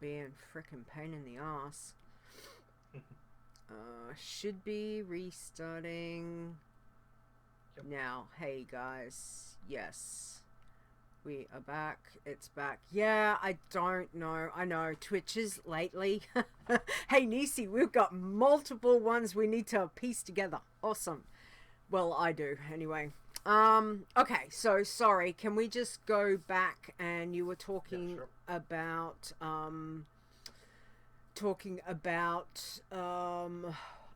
being frickin' pain in the ass. Should be restarting now. Hey guys, yes, we are back. It's back. Yeah, I don't know. I know Twitches lately. Hey Nisey, we've got multiple ones we need to piece together. Awesome. Well, I do anyway. Okay, so sorry, can we just go back, and you were talking about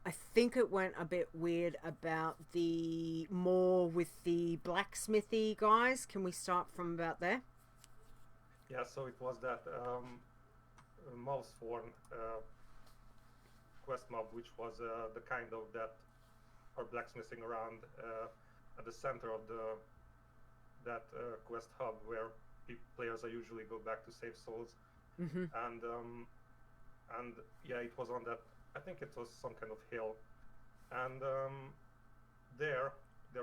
I think it went a bit weird about the more with the blacksmithy guys. Can we start from about there? Yeah, so it was that Mouseforn quest mob, which was the kind of that are blacksmithing around at the center of that quest hub where players are usually go back to save souls. And yeah, it was on that. I think it was some kind of hill, and there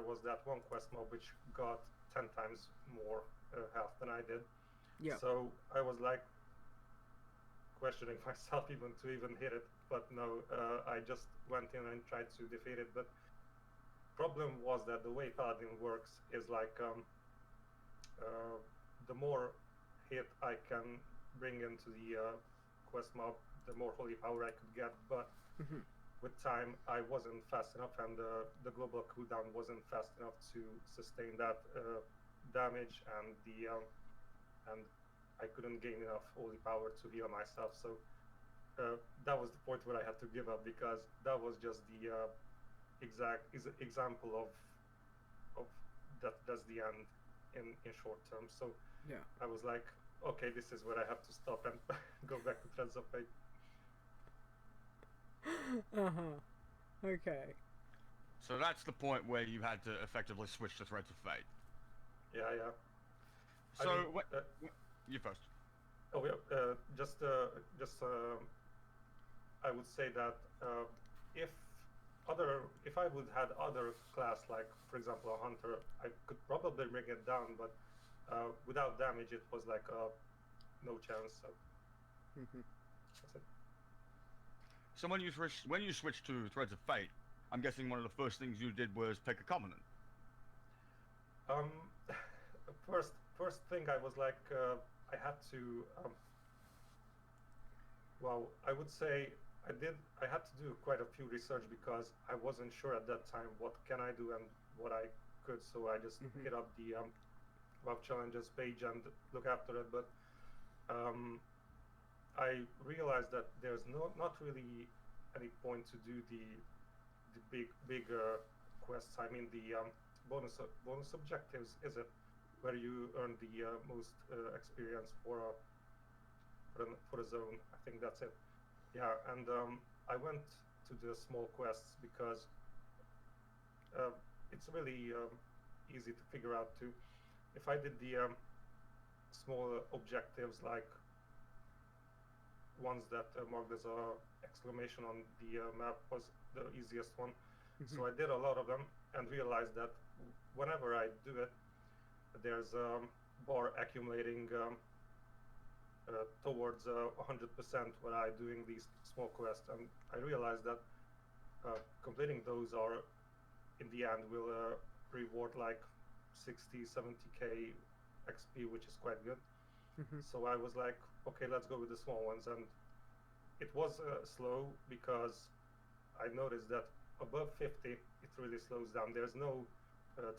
was that one quest mob which got 10 times more health than I did. Yeah. So I was like questioning myself even to even hit it, but no, I just went in and tried to defeat it. But problem was that the way Paladin works is like the more hit I can bring into the quest mob, the more holy power I could get. But with time, I wasn't fast enough, and the global cooldown wasn't fast enough to sustain that damage, and and I couldn't gain enough holy power to heal myself. So that was the point where I had to give up, because that was just the exact example of that's the end in short term. So yeah, I was like, okay, this is where I have to stop and go back to Threads of Fate. Okay. So that's the point where you had to effectively switch to Threads of Fate. Yeah. So you first. Oh yeah, just I would say that if I would had other class, like for example a hunter, I could probably bring it down, but without damage it was like no chance. So that's it. So when you switched to Threads of Fate, I'm guessing one of the first things you did was pick a covenant. First thing I was like, I had to. Well, I would say I had to do quite a few research, because I wasn't sure at that time what can I do and what I could. So I just hit up the WoW challenges page and look after it. But I realized that there's not really any point to do the big quests. I mean the bonus objectives, is it, where you earn the most experience for a zone. I think that's it. Yeah, and I went to the small quests because it's really easy to figure out too. If I did the small objectives, like ones that marked as a exclamation on the map, was the easiest one. So I did a lot of them and realized that whenever I do it, there's a bar accumulating towards 100% when I'm doing these small quests, and I realized that completing those are in the end will reward like 60-70k XP, which is quite good. So I was like, okay, let's go with the small ones. And it was slow, because I noticed that above 50 it really slows down. There's no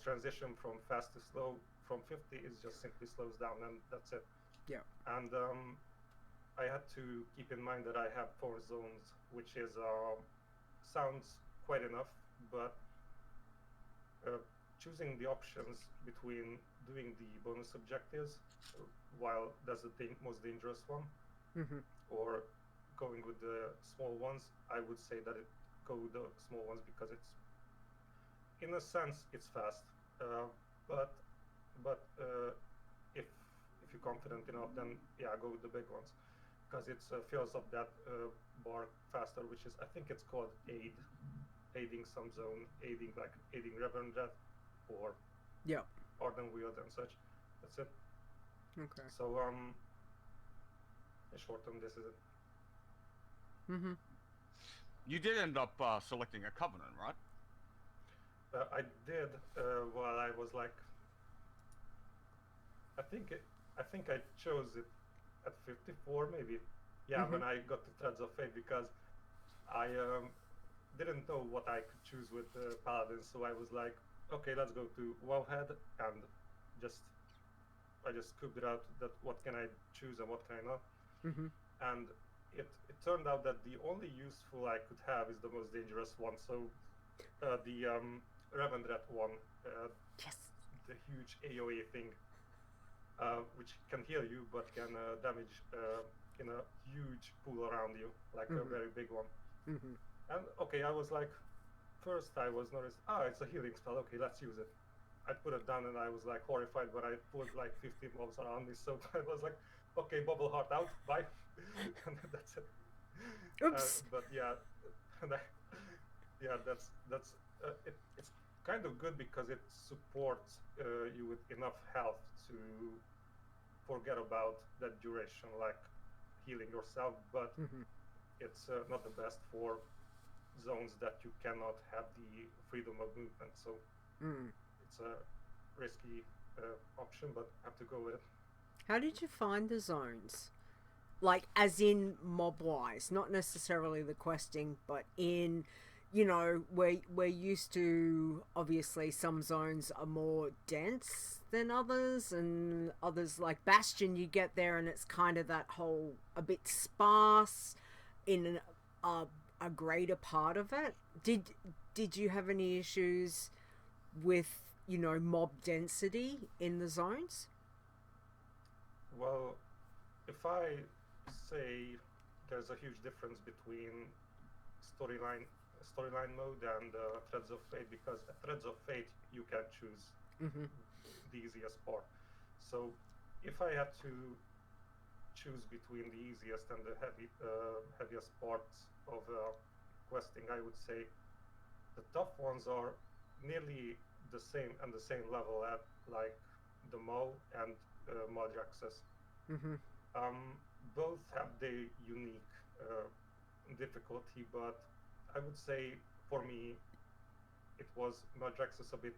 transition from fast to slow. From 50 it just simply slows down, and that's it. Yeah. And I had to keep in mind that I have 4 zones, which is sounds quite enough, but choosing the options between doing the bonus objectives, while that's the most dangerous one, or going with the small ones, I would say that go with the small ones, because it's, in a sense, it's fast. But if you're confident enough, then yeah, go with the big ones, because it fills up that bar faster, which is, I think it's called aiding some zone, aiding Reverend Jet, or Ardent Wield and such. That's it. Okay. So in short term, this is it. Mm-hmm. You did end up selecting a covenant, right? I did while I was like, I think I chose it at 54 maybe. Yeah, when I got to Threads of Fate, because I didn't know what I could choose with Paladin, so I was like, okay, let's go to Wowhead, and I just scooped it out that what can I choose and what can I not. And it turned out that the only useful I could have is the most dangerous one. So the Revendret one, Yes. the huge AoE thing, which can heal you but can damage in a huge pool around you, like a very big one. And okay, I was like, first I was noticed, it's a healing spell, okay, let's use it. I put it down and I was like horrified when I pulled like 15 mobs around me, so I was like, okay, bubble heart out, bye. And that's it. Oops. But yeah, it's kind of good because it supports you with enough health to forget about that duration, like healing yourself, but it's not the best for zones that you cannot have the freedom of movement, so it's a risky option, but I have to go with it. How did you find the zones? Like, as in mob-wise, not necessarily the questing, but in, you know, we're used to, obviously, some zones are more dense than others, and others, like Bastion, you get there and it's kind of that whole, a bit sparse in a greater part of it. Did you have any issues with, you know, mob density in the zones? Well, if I say there's a huge difference between storyline mode and Threads of Fate, because at Threads of Fate you can choose the easiest part. So if I had to choose between the easiest and the heaviest parts of questing, I would say the tough ones are nearly the same level at like the Mo and Maldraxxus. Both have their unique difficulty, but I would say for me it was Maldraxxus a bit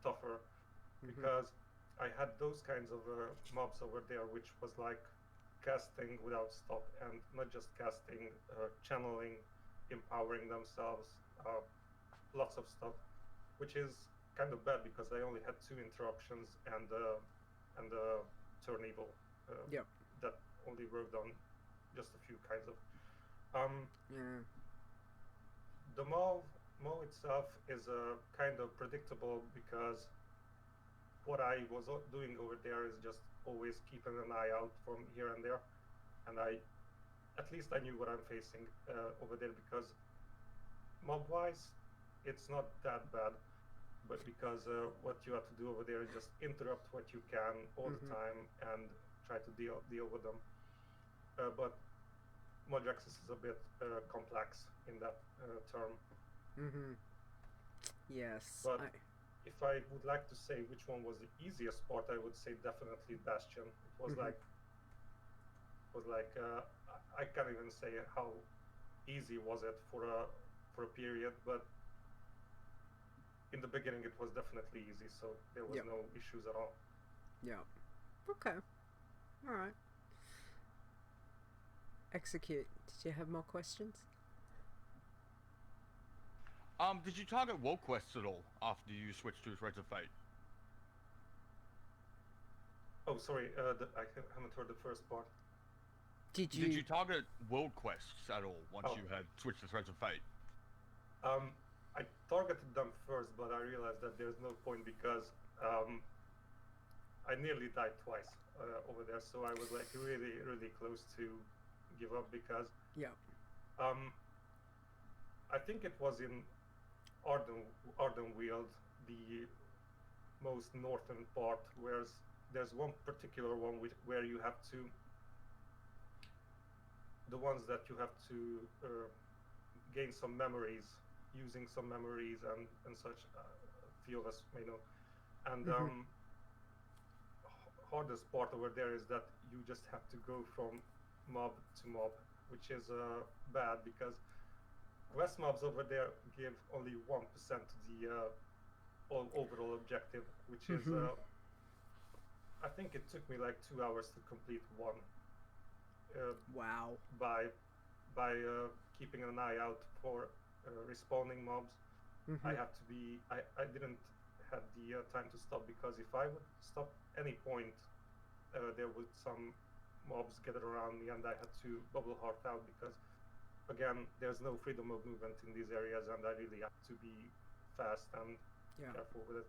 tougher because I had those kinds of mobs over there, which was like casting without stop, and not just casting, channeling, empowering themselves, lots of stuff, which is kind of bad because I only had 2 interruptions and turn evil that only worked on just a few kinds of. The Mo itself is kind of predictable because what I was doing over there is just always keeping an eye out from here and there, and at least I knew what I'm facing over there, because mob-wise it's not that bad, but because what you have to do over there is just interrupt what you can all the time and try to deal with them. But Maldraxxus is a bit complex in that term. Yes. But if I would like to say which one was the easiest part, I would say definitely Bastion. It was like I can't even say how easy was it for a period, but in the beginning it was definitely easy, so there was no issues at all. Okay. All right. Eexecute. Did you have more questions? Did you target WoW quests at all after you switched to Threads of Fate? Oh, sorry, I haven't heard the first part. Did you target world quests at all once you had switched to Threads of Fate? I targeted them first, but I realized that there's no point because I nearly died twice over there, so I was like really, really close to give up because I think it was in Ardenweald, the most northern part, where there's one particular one where you have to, the ones that you have to gain some memories, using some memories and such, a few of us may know. And hardest part over there is that you just have to go from mob to mob, which is bad because quest mobs over there give only 1% to the overall objective, which is I think it took me like 2 hours to complete one. Wow. By keeping an eye out for respawning mobs. I have to be. I didn't have the time to stop because if I would stop any point, there would some mobs gather around me, and I had to bubble heart out because, again, there's no freedom of movement in these areas, and I really have to be fast and careful with it.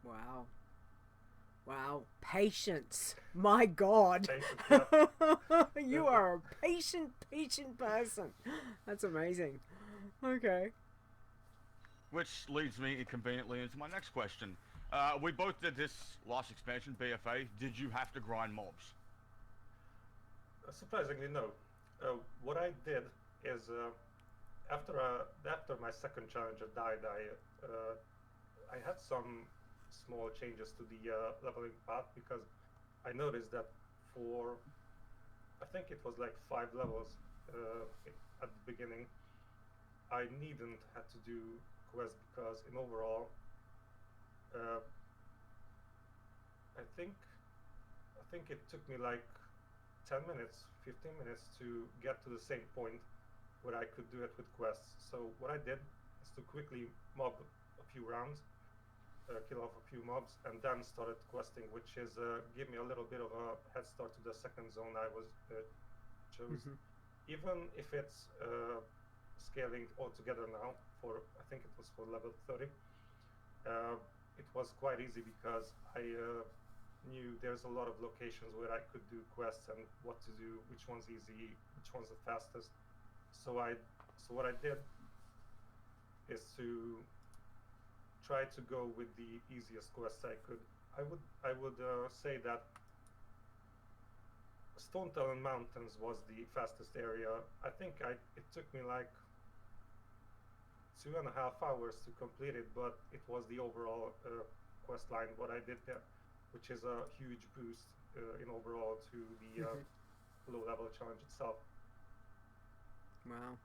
Wow. Wow. Patience. My God. Patience, yeah. You are a patient person. That's amazing. Okay. Which leads me inconveniently into my next question. We both did this last expansion, BFA. Did you have to grind mobs? Surprisingly, no. What I did is after my second challenger died, I had some small changes to the leveling path because I noticed that for I think it was like 5 levels at the beginning, I needn't have to do quests because in overall I think it took me like 10 minutes, 15 minutes to get to the same point where I could do it with quests. So what I did is to quickly mob a few rounds, kill off a few mobs, and then started questing, which is give me a little bit of a head start to the second zone I was chose. Even if it's scaling altogether now for, I think it was for level 30, it was quite easy because I knew there's a lot of locations where I could do quests and what to do, which one's easy, which one's the fastest. So what I did is to try to go with the easiest quests I could. I would say that Stone Talon Mountains was the fastest area. I think it took me like 2.5 hours to complete it, but it was the overall quest line what I did there, which is a huge boost in overall to the low level challenge itself. Wow.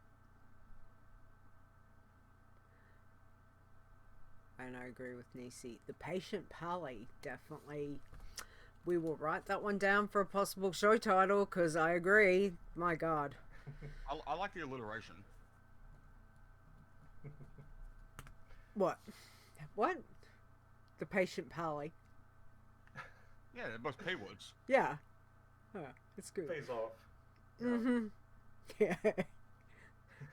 And I agree with Nisey. The Patient Pally, definitely. We will write that one down for a possible show title, because I agree. My God. I like the alliteration. What? What? The Patient Pally. Yeah, they're both P words. Yeah. Oh, it's good. Pays off. Yeah.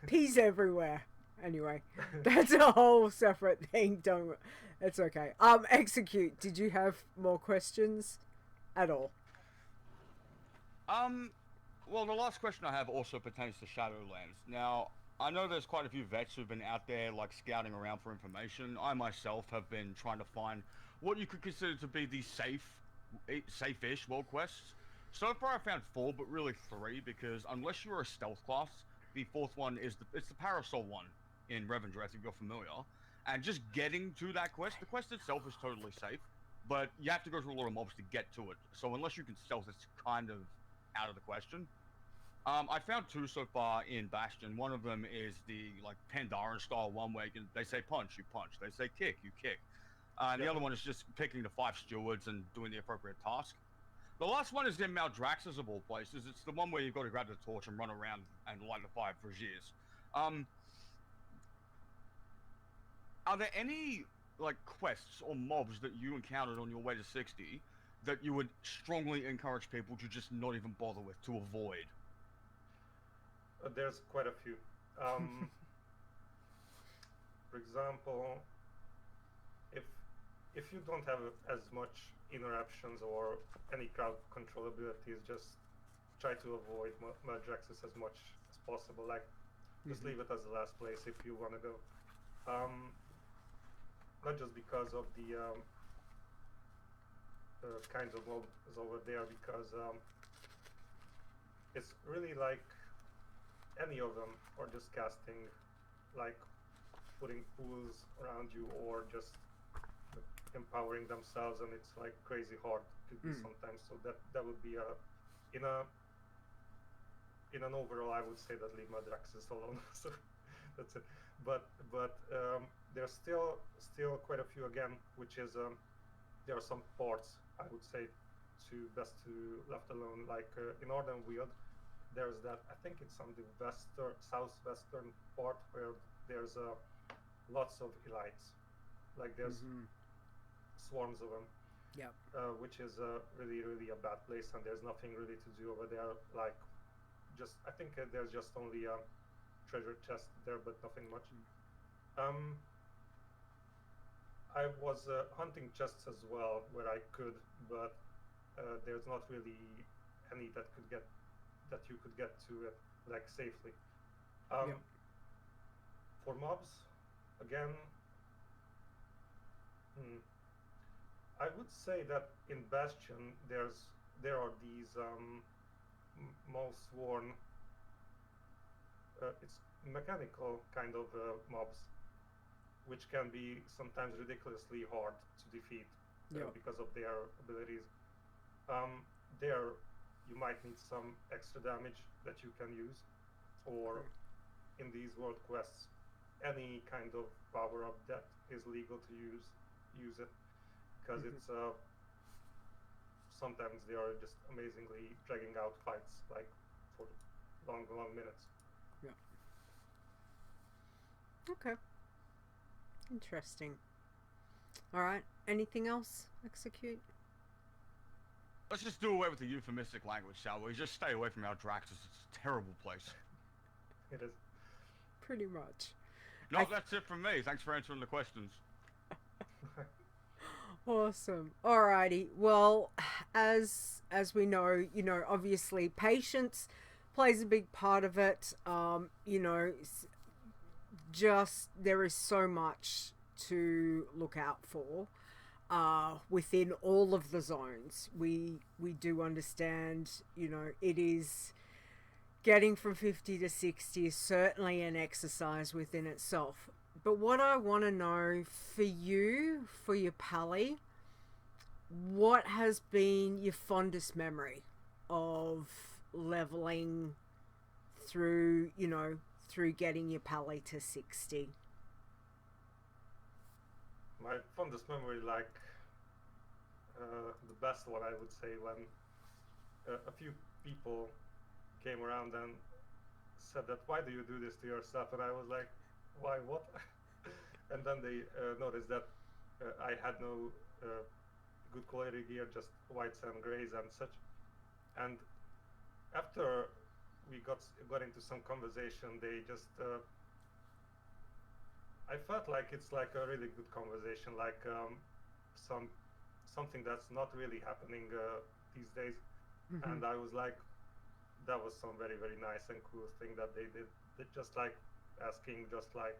Peas everywhere. Anyway, that's a whole separate thing. Don't. It's okay. Eexecute. Did you have more questions at all? Well, the last question I have also pertains to Shadowlands. Now, I know there's quite a few vets who've been out there, like, scouting around for information. I myself have been trying to find what you could consider to be the safe-ish world quests. So far, I found 4, but really 3, because unless you're a stealth class, the 4th one is it's the Parasol one in Revendreth, if you're familiar. And just getting to that quest, the quest itself is totally safe, but you have to go through a lot of mobs to get to it. So unless you can stealth, it's kind of out of the question. I found 2 so far in Bastion. One of them is the like Pandaren style one where they say punch, you punch. They say kick, you kick. And the other one is just picking the 5 stewards and doing the appropriate task. The last one is in Maldraxxus of all places. It's the one where you've got to grab the torch and run around and light the fire for years. Are there any like quests or mobs that you encountered on your way to 60 that you would strongly encourage people to just not even bother with, to avoid? There's quite a few. For example, if you don't have as much interruptions or any crowd control abilities, just try to avoid Maldraxxus as much as possible. Like, just leave it as the last place if you want to go. Not just because of the kinds of mobs over there, because it's really like any of them, or just casting, like putting pools around you, or just empowering themselves, and it's like crazy hard to do sometimes. So that would be in a in an overall, I would say that leave my Draxus alone. So that's it. But there's still quite a few again, which is there are some ports I would say best to left alone. Like in Northern Weald, there's that, I think it's on the southwestern port where there's lots of elites. Like there's swarms of them. Yep. Which is really a bad place, and there's nothing really to do over there. Like, just I think there's just only a treasure chest there, but nothing much. I was hunting chests as well where I could, but there's not really any that you could get to it like safely. Yep. For mobs, again. I would say that in Bastion there are these most sworn. It's mechanical kind of mobs, which can be sometimes ridiculously hard to defeat because of their abilities. There you might need some extra damage that you can use, or in these world quests, any kind of power up that is legal to use it. Because it's sometimes they are just amazingly dragging out fights like for long minutes. Yeah. Okay. Interesting. All right. Anything else? Execute. Let's just do away with the euphemistic language, shall we? Just stay away from our Draxus. It's a terrible place. It is. Pretty much. No, that's it from me. Thanks for answering the questions. Awesome. Alrighty. Well, as we know, obviously patience plays a big part of it. Just there is so much to look out for within all of the zones. We do understand, it is getting from 50 to 60 is certainly an exercise within itself. But what I want to know for you, for your pally, what has been your fondest memory of leveling through, through getting your pally to 60? My fondest memory, the best one, I would say, when a few people came around and said that, why do you do this to yourself? And I was like, why, what? And then they noticed that I had no good quality gear, just whites and grays and such. And after we got into some conversation, they just I felt like it's like a really good conversation, like something that's not really happening these days. And I was like, that was some very nice and cool thing that they did. They just like asking, just like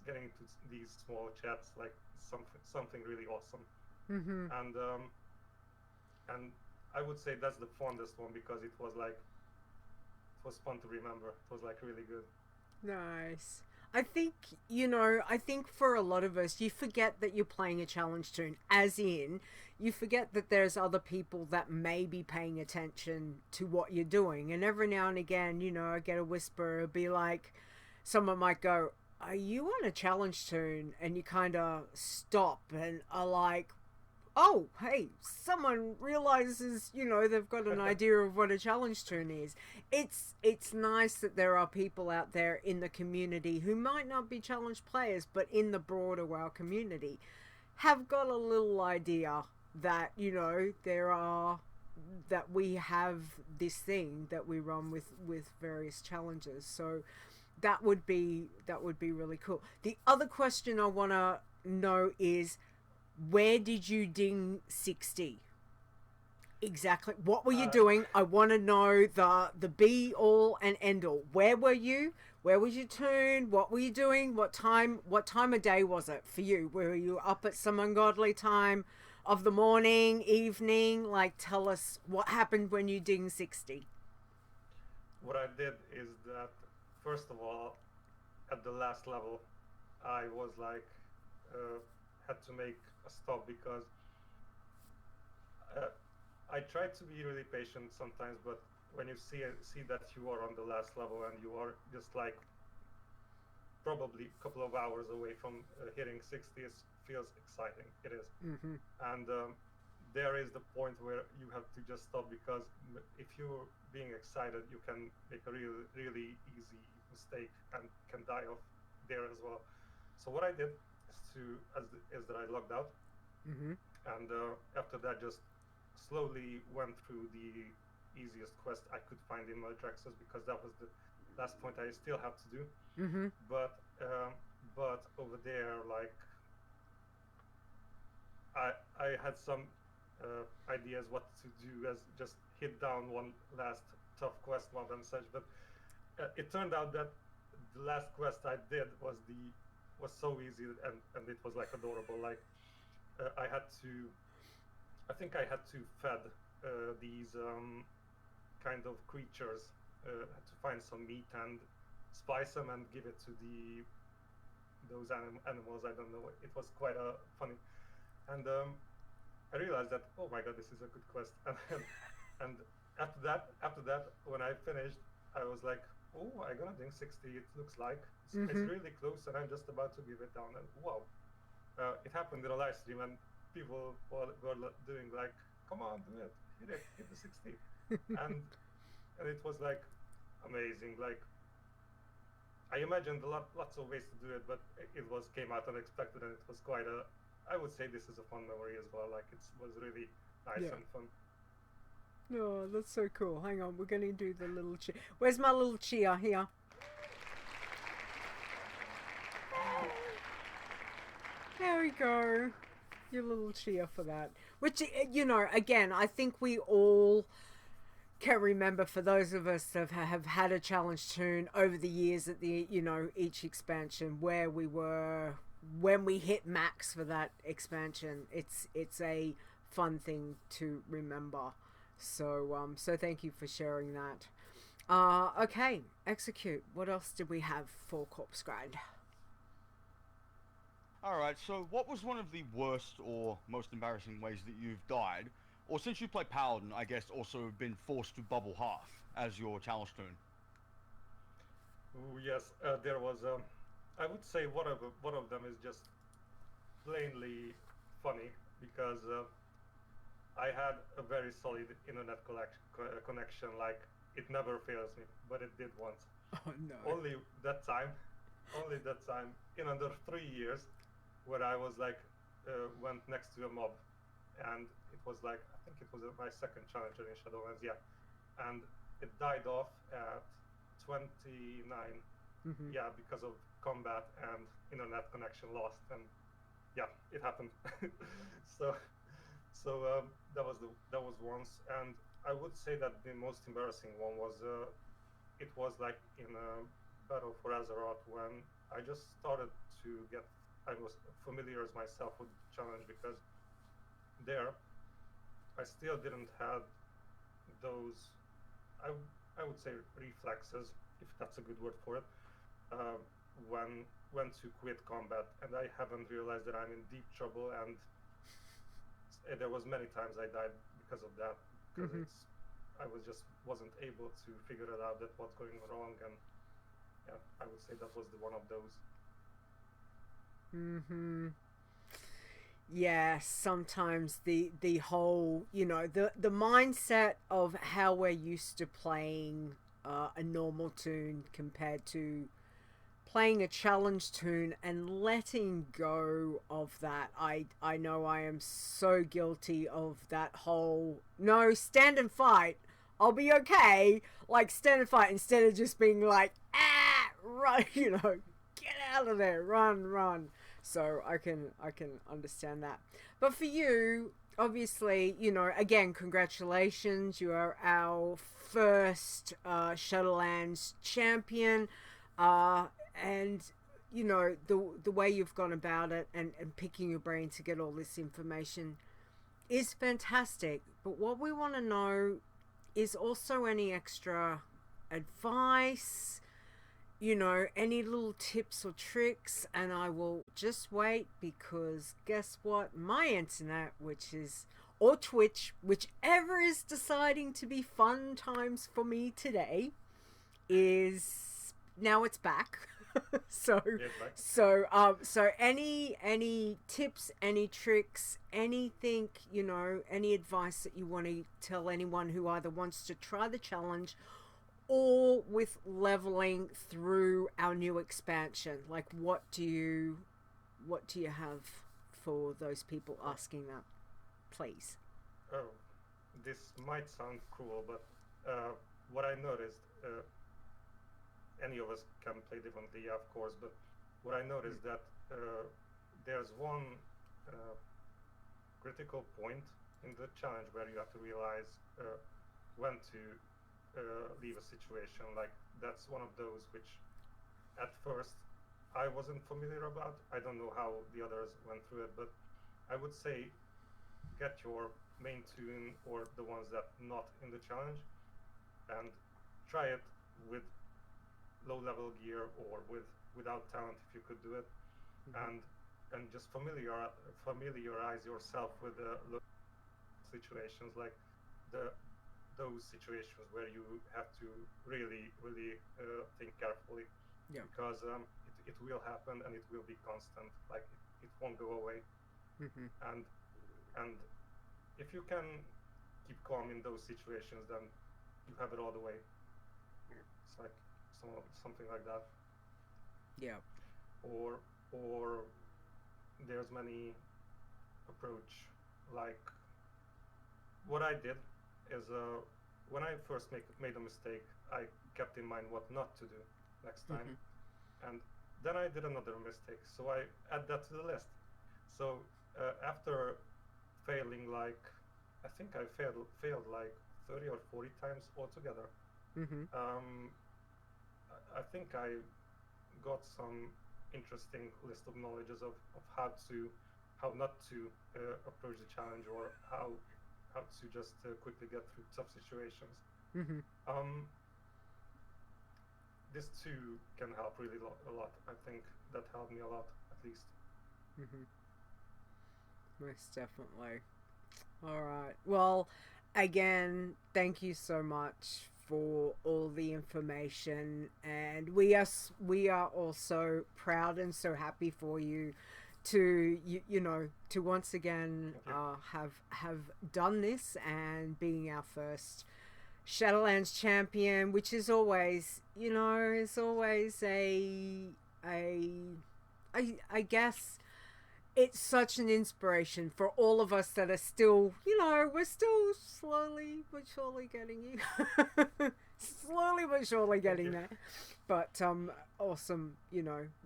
getting into these small chats, like something really awesome. And I would say that's the fondest one, because it was fun to remember. It was like really good. Nice. I think, I think for a lot of us, you forget that you're playing a challenge toon, as in, you forget that there's other people that may be paying attention to what you're doing. And every now and again, I get a whisper, it'll be like, someone might go, are you on a challenge toon? And you kind of stop and are like, oh, hey, someone realizes, they've got an idea of what a challenge toon is. It's nice that there are people out there in the community who might not be challenge players, but in the broader WoW community, have got a little idea that, that we have this thing that we run with various challenges. So that would be really cool. The other question I want to know is, where did you ding 60? Exactly. What were you doing? I want to know the be all and end all. Where were you? Where was your toon? What were you doing? What time of day was it for you? Were you up at some ungodly time of the morning, evening? Like, tell us what happened when you ding 60. What I did is that, first of all, at the last level, I was like, had to make a stop, because I tried to be really patient sometimes, but when you see that you are on the last level and you are just like probably a couple of hours away from hitting 60, it feels exciting. It is. And there is the point where you have to just stop, because if you're being excited, you can make a really easy mistake and can die off there as well. So what I did is that I logged out, and after that just slowly went through the easiest quest I could find in Maldraxxus, because that was the last point I still have to do. But over there, like I had some ideas what to do, as just hit down one last tough quest mob and such. But it turned out that the last quest I did was so easy, and it was like adorable. Like I think I had to fed these kind of creatures, had to find some meat and spice them and give it to those animals. I don't know. It was quite funny, and I realized that, oh my god, this is a good quest. And after that, when I finished, I was like, oh, I'm gonna do 60. It looks like it's really close, and I'm just about to give it down. And wow, it happened in a live stream, and people were doing like, come on, do it, hit the 60, and it was like amazing. Like I imagined lots of ways to do it, but it came out unexpected, and it was quite a. I would say this is a fun memory as well. Like it was really nice and fun. Oh, that's so cool. Hang on, we're going to do the little cheer. Where's my little cheer? Here. There we go. Your little cheer for that. Which, you know, again, I think we all can remember, for those of us that have had a challenge toon over the years at the, you know, each expansion, where we were when we hit max for that expansion. It's a fun thing to remember. So so thank you for sharing that. Okay, Eexecute. What else did we have for Corpsegrind? Alright, so what was one of the worst or most embarrassing ways that you've died? Or since you play Paladin, I guess also been forced to bubble half as your challenge toon? Ooh, yes, there was. I would say one of them is just plainly funny, because I had a very solid internet connection. Like it never fails me, but it did once. Oh no! Only that time, in under 3 years, where I was like went next to a mob, and it was like, I think it was my second challenger in Shadowlands, yeah, and it died off at 29. Yeah, because of combat and internet connection lost, and yeah, it happened. so that was once. And I would say that the most embarrassing one was it was like in a battle for Azeroth, when I just started to get, I was familiar as myself with the challenge, because there I still didn't have those I would say reflexes, if that's a good word for it, when to quit combat. And I haven't realized that I'm in deep trouble, and there was many times I died because of that, because I wasn't able to figure it out, that what's going wrong. And yeah, I would say that was one of those. Yeah, sometimes the whole, you know, the mindset of how we're used to playing a normal toon compared to playing a challenge toon, and letting go of that. I know I am so guilty of that whole, no, stand and fight, I'll be okay. Like, stand and fight, instead of just being like, run, you know, get out of there, run. So I can understand that. But for you, obviously, you know, again, congratulations. You are our first Shadowlands champion. And, you know, the way you've gone about it, and picking your brain to get all this information is fantastic. But what we want to know is also any extra advice, you know, any little tips or tricks. And I will just wait, because guess what? My internet, which is or Twitch, whichever is deciding to be fun times for me today, is now it's back. So any tips, any tricks, anything, you know, any advice that you want to tell anyone who either wants to try the challenge or with leveling through our new expansion, like what do you have for those people asking that, please? Oh, this might sound cruel, but what I noticed, any of us can play differently, of course, but what I noticed that there's one critical point in the challenge where you have to realize when to leave a situation. Like, that's one of those which at first I wasn't familiar about. I don't know how the others went through it, but I would say get your main tune or the ones that not in the challenge and try it with low level gear or without talent if you could do it. And just familiarize yourself with the situations, like those situations where you have to really think carefully, because it will happen and it will be constant. Like it won't go away. And if you can keep calm in those situations, then you have it all the way. It's like something like that. Yeah. Or there's many approach. Like what I did is when I first made a mistake, I kept in mind what not to do next time, and then I did another mistake, so I add that to the list. So after failing, like I think I failed like 30 or 40 times altogether. I think I got some interesting list of knowledges of how not to approach the challenge, or how to just quickly get through tough situations. This too can help really a lot. I think that helped me a lot, at least. Most definitely. All right. Well, again, thank you so much for all the information, and we are also proud and so happy for you to to once again have done this and being our first Shadowlands champion, which is always, is always I guess it's such an inspiration for all of us that are still, we're still slowly but surely getting slowly but surely getting there. But awesome,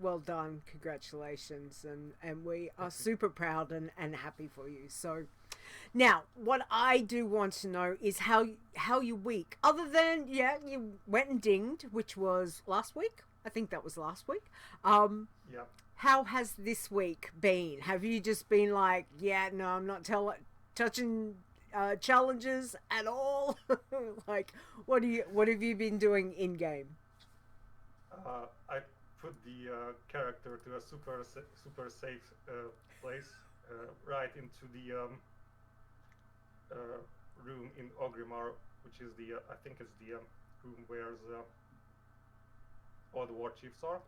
well done, congratulations, and we are super proud and happy for you. So now what I do want to know is how your week, other than you went and dinged, which was last week. I think that was last week. How has this week been? Have you just been like, no, I'm not touching challenges at all? Like, what have you been doing in game? I put the character to a super safe place, right into the room in Ogrimmar, which is the I think it's the room where all the war chiefs are.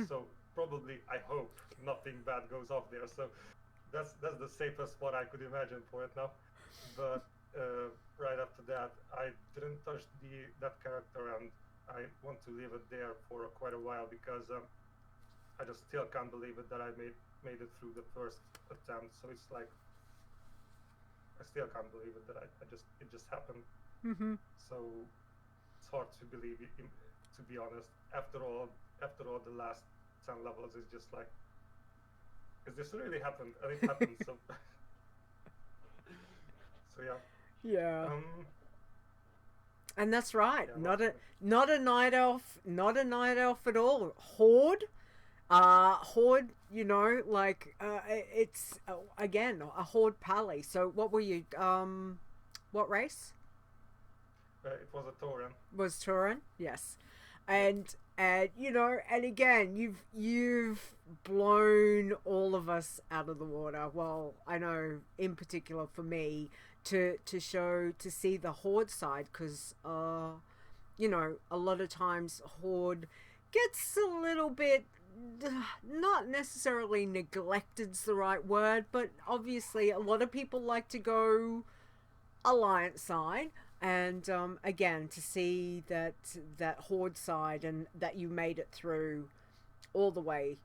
So probably, I hope nothing bad goes off there. So that's the safest spot I could imagine for it now. But right after that, I didn't touch that character, and I want to leave it there for quite a while, because I just still can't believe it that I made it through the first attempt. So it's like I still can't believe it that it just happened. So it's hard to believe it, to be honest. After all the last 10 levels is just like, is this really happened? And it happened. So yeah. And that's right. Not a night elf at all. Horde. It's again a Horde pally. So what were you? What race? It was a Tauren. Was Tauren? Yes. And And and again, you've blown all of us out of the water. Well, I know in particular for me to see the Horde side, because a lot of times Horde gets a little bit, not necessarily neglected's the right word, but obviously a lot of people like to go Alliance side. And again, to see that Horde side, and that you made it through all the way,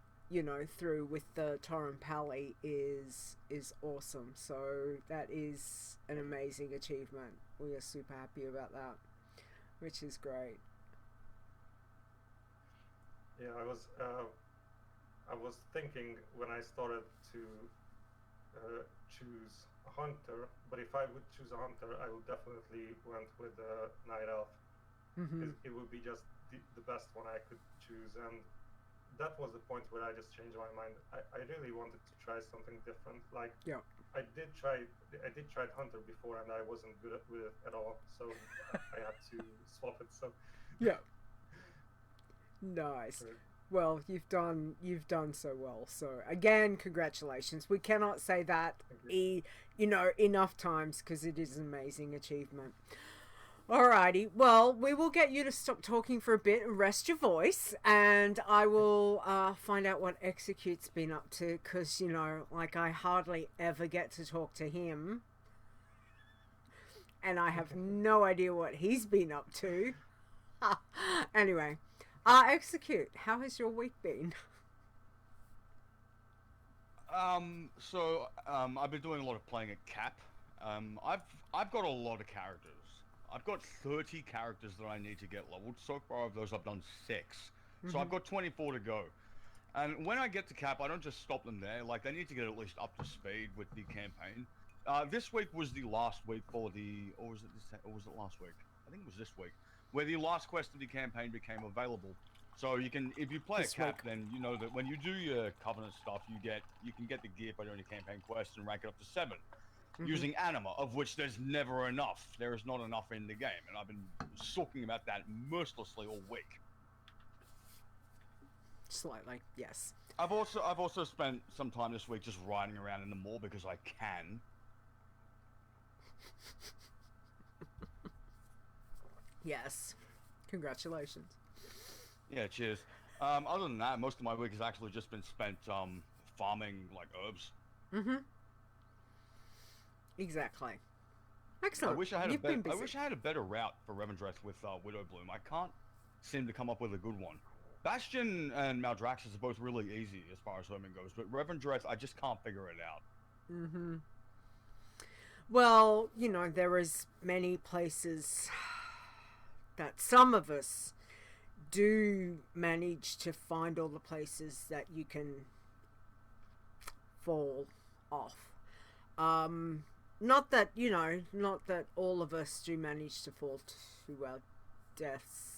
through with the Torren Pally is awesome. So that is an amazing achievement. We are super happy about that, which is great. Yeah, I was thinking when I started to choose a hunter, but if I would choose a hunter, I would definitely went with a night elf. It would be just the best one I could choose, and that was the point where I just changed my mind. I really wanted to try something different. Like, yeah, I did try hunter before, and I wasn't good with it at all, so I had to swap it. So yeah, nice. Well, you've done so well. So again, congratulations. We cannot say that enough times, because it is an amazing achievement. Alrighty, well, we will get you to stop talking for a bit and rest your voice, and I will find out what Eexecute's been up to, because I hardly ever get to talk to him, and I have no idea what he's been up to. Anyway. Eexecute, how has your week been? I've been doing a lot of playing at Cap. I've got a lot of characters. I've got 30 characters that I need to get leveled. So far of those, I've done 6. So I've got 24 to go. And when I get to Cap, I don't just stop them there. Like, they need to get at least up to speed with the campaign. This week was the last week for or was it last week? I think it was this week, where the last quest of the campaign became available. So you can, if you play a Cap, then you know that when you do your Covenant stuff, you can get the gear by doing a campaign quest and rank it up to 7. Using anima, of which there's never enough. There is not enough in the game, and I've been talking about that mercilessly all week. Slightly, yes. I've also spent some time this week just riding around in the mall because I can. Yes. Congratulations. Yeah, cheers. Other than that, most of my week has actually just been spent farming like herbs. Exactly. Excellent. I wish I had a better route for Revendreth with Widowbloom. I can't seem to come up with a good one. Bastion and Maldraxxus are both really easy as far as homing goes, but Revendreth, I just can't figure it out. Well, there is many places that some of us do manage to find all the places that you can fall off. Not that all of us do manage to fall to our deaths.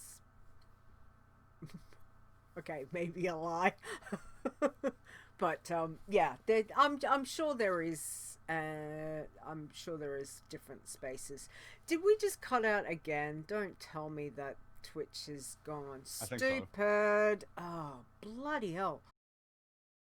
Okay, maybe a lie. But yeah, I'm sure there is. I'm sure there is different spaces. Did we just cut out again? Don't tell me that Twitch has gone stupid. I think so. Oh, bloody hell.